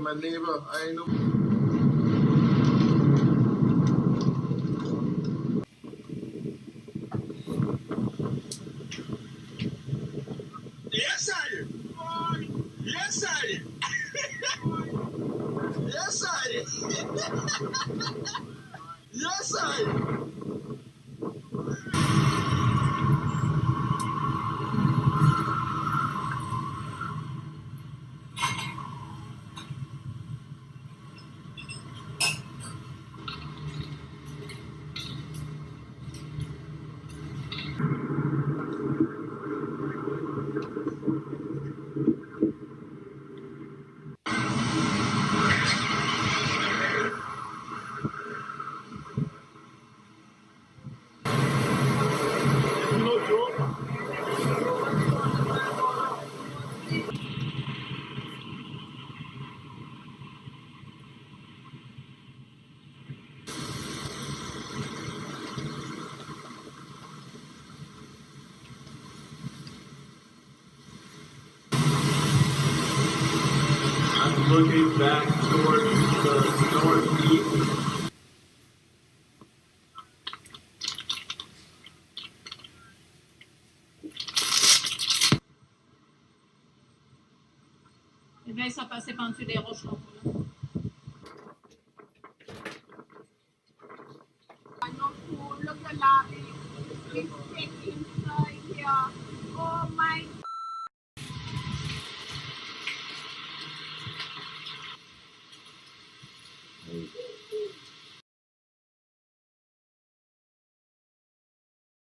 my neighbor. I ain't no. Yes, I am. Yes, I am. Yes, I am. Yes, I am. No joke. I'm looking back towards the northeast. Eh bien, ça passait par-dessus des roches. I know to look at that. It's inside here. Oh my